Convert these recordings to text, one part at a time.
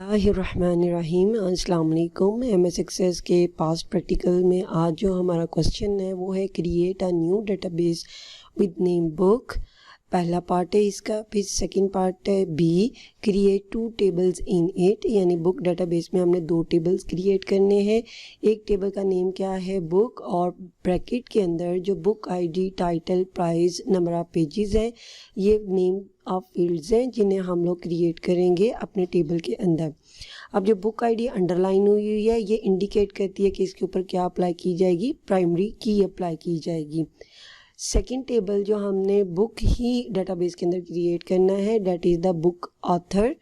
बिस्मिल्लाहिर्रहमानिर्रहीम। अस्सलाम वालेकुम। MS एक्सेस के पास्ट प्रैक्टिकल में आज जो हमारा क्वेश्चन है वो है create a new database with name book. पहला पार्ट है इसका। फिर सेकंड पार्ट है B, create 2 tables in it, यानी बुक डेटाबेस में हमने 2 टेबल्स क्रिएट करने हैं। एक टेबल का नेम क्या है, बुक, और ब्रैकेट के अंदर जो book ID, title, price, number of pages है, ये नेम ऑफ फील्ड्स हैं जिन्हें हम लोग क्रिएट करेंगे अपने टेबल के अंदर। अब जो बुक आईडी अंडरलाइन हुई है ये इंडिकेट करती है कि इसके ऊपर क्या अप्लाई की जाएगी, प्राइमरी की अप्लाई की जाएगी। सेकंड टेबल जो हमने बुक ही डेटाबेस के अंदर क्रिएट करना है, that is the book author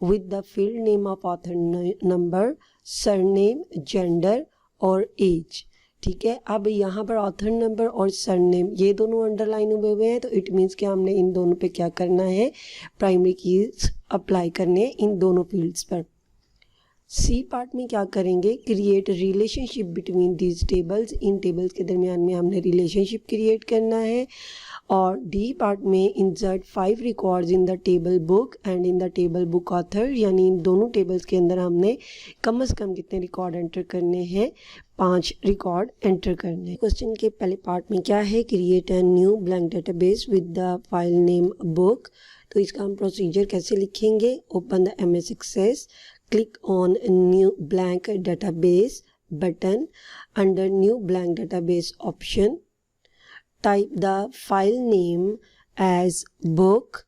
with the field name of author, number, surname, gender और एज। ठीक है। अब यहाँ पर ऑथर नंबर और सरनेम ये दोनों अंडरलाइन हुए हैं, तो इट मीन्स कि हमने इन दोनों पे क्या करना है, प्राइमरी कीज अप्लाई करने इन दोनों फील्ड्स पर। सी पार्ट में क्या करेंगे, create relationship between these tables, in tables के दरमियान में हमने रिलेशनशिप क्रिएट करना है। और डी पार्ट में insert 5 records in the table book and in the table book author, यानी इन दोनों टेबल्स के अंदर हमने कम से कम कितने रिकॉर्ड एंटर करने हैं, 5 रिकॉर्ड एंटर करने। क्वेश्चन के पहले पार्ट में क्या है, create a new blank database with the file name book. तो इसका हम प्रोसीजर कैसे लिखेंगे, open the MS access, click on new blank database button, under new blank database option type the file name as book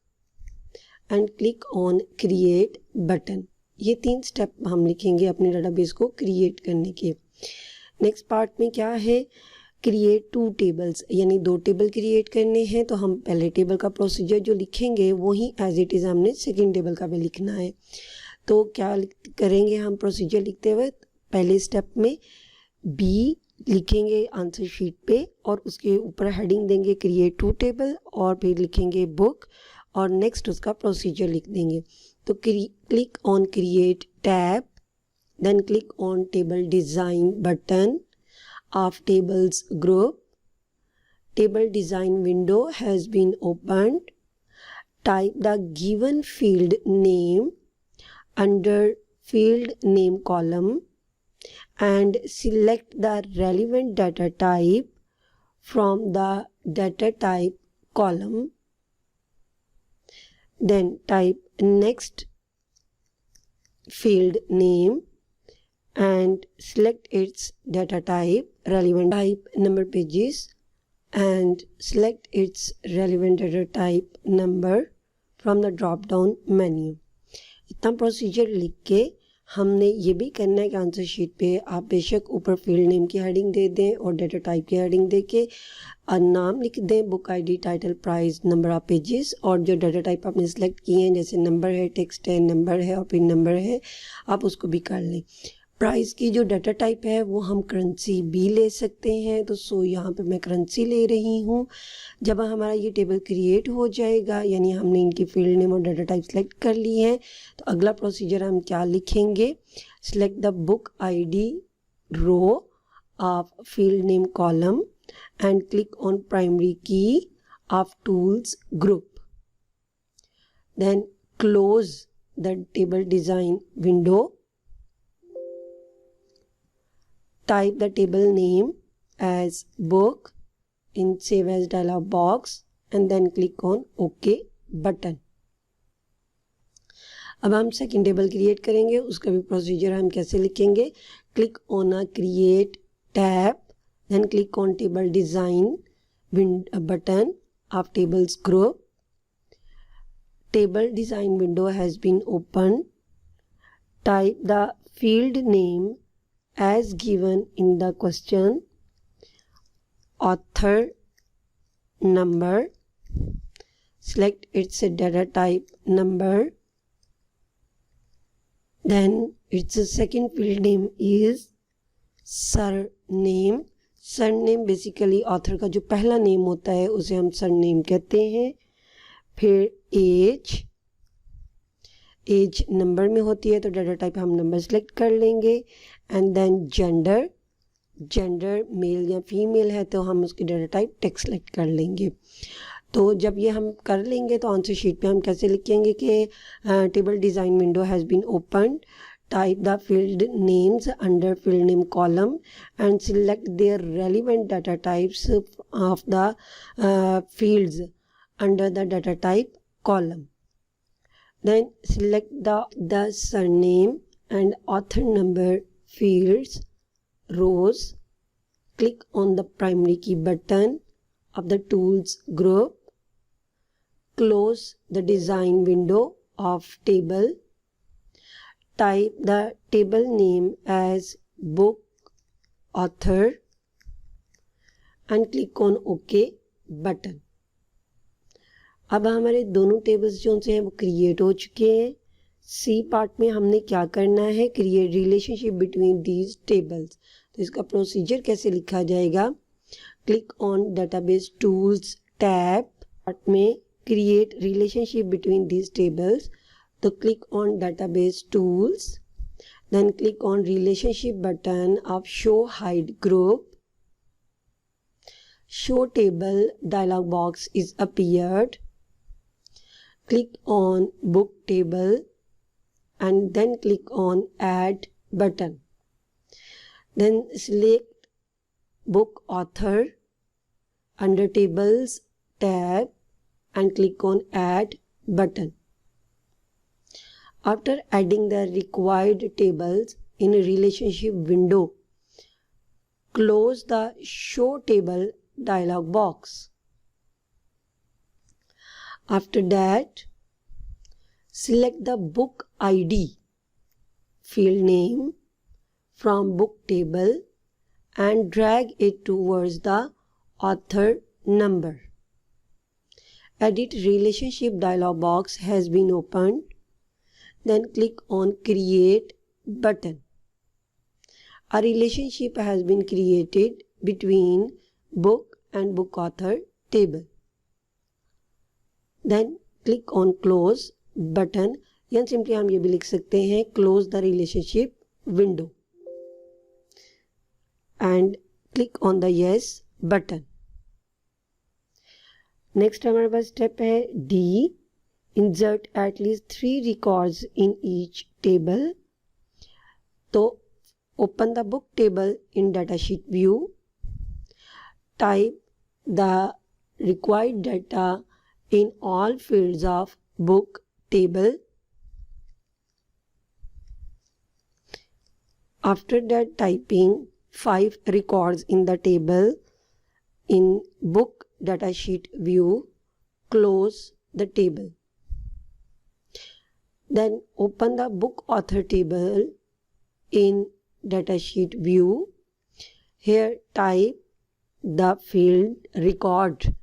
and click on create button। ये 3 step हम लिखेंगे अपने database को क्रिएट करने के। नेक्स्ट पार्ट में क्या है, क्रिएट 2 टेबल्स, यानी 2 टेबल क्रिएट करने हैं। तो हम पहले टेबल का प्रोसीजर जो लिखेंगे वही एज इट इज़ हमने सेकेंड टेबल का भी लिखना है। तो क्या करेंगे हम प्रोसीजर लिखते हुए, पहले स्टेप में बी लिखेंगे आंसर शीट पे और उसके ऊपर हेडिंग देंगे क्रिएट 2 टेबल, और फिर लिखेंगे बुक और नेक्स्ट उसका प्रोसीजर लिख देंगे। तो click on create tab, then click on table design button of tables group, table design window has been opened, type the given field name under field name column and select the relevant data type from the data type column. Then type next field name and select its data type, relevant type, number pages, and select its relevant data type number from the drop down menu। इतना procedure लिख के हमने ये भी करना है कि answer sheet पे आप बेशक ऊपर फील्ड नेम की हेडिंग दे दें और डाटा टाइप की हेडिंग दे के नाम लिख दें, book ID, title, price, number of pages, और जो डाटा टाइप आपने सेलेक्ट किए हैं जैसे नंबर है, टेक्स्ट है, नंबर है और पिन नंबर है, आप उसको भी कर लें। प्राइस की जो डाटा टाइप है वो हम करेंसी भी ले सकते हैं, तो यहाँ पे मैं करेंसी ले रही हूँ। जब हमारा ये टेबल क्रिएट हो जाएगा, यानी हमने इनकी फील्ड नेम और डाटा टाइप सेलेक्ट कर ली है, तो अगला प्रोसीजर हम क्या लिखेंगे, select the book ID row of field name column and click on primary key of tools group, then close the table design window, type the table name as book in save as dialog box and then click on OK button। अब हम second table create करेंगे, उसका भी procedure हम कैसे लिखेंगे, click on a create tab, then click on table design button of tables group, table design window has been open, type the field name as given in the question, author number, select its data type number, then its second field name is surname। Surname basically author का जो पहला name होता है उसे हम surname कहते हैं। फिर एज नंबर में होती है तो डाटा टाइप हम नंबर सेलेक्ट कर लेंगे, एंड देन जेंडर मेल या फीमेल है तो हम उसकी डाटा टाइप टेक्स्ट सेलेक्ट कर लेंगे। तो जब ये हम कर लेंगे तो आंसर शीट पे हम कैसे लिखेंगे कि table design window has been open, type the field names under field name column and select their relevant data types of the fields under the data type column. Then select the surname and author number fields rows. Click on the primary key button of the tools group. Close the design window of table. Type the table name as book author and click on OK button. अब हमारे दोनों tables जो से हैं वो create हो चुके हैं. सी पार्ट में हमने क्या करना है, create relationship between these tables. तो इसका प्रोसीजर कैसे लिखा जाएगा, click on database tools tab, part में create relationship between these tables. तो click on database tools, then click on relationship button of show hide group. Show table dialog box is appeared. Click on book table and then click on add button. Then select book author under tables tab and click on add button. After adding the required tables in a relationship window, close the show table dialog box. After that, select the book ID field name from book table and drag it towards the author number. Edit relationship dialog box has been opened. Then click on create button. A relationship has been created between book and book author table. Then click on close button, या simply हम ये भी लिख सकते हैं close the relationship window and click on the yes button. Next हमारे पास step है D, insert at least 3 records in each table. तो open the book table in datasheet view. Type the required data in all fields of book table. After that, typing 5 records in the table in book datasheet view, close the table. Then open the book author table in datasheet view. Here type the field record.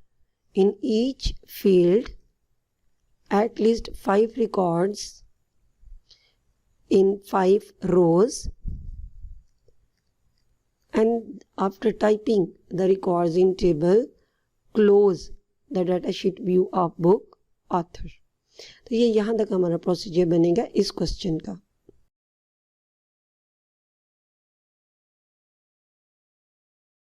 In each field, at least 5 records in 5 rows. And after typing the records in table, close the datasheet view of book author. तो ये यहाँ तक हमारा procedure बनेगा इस question का.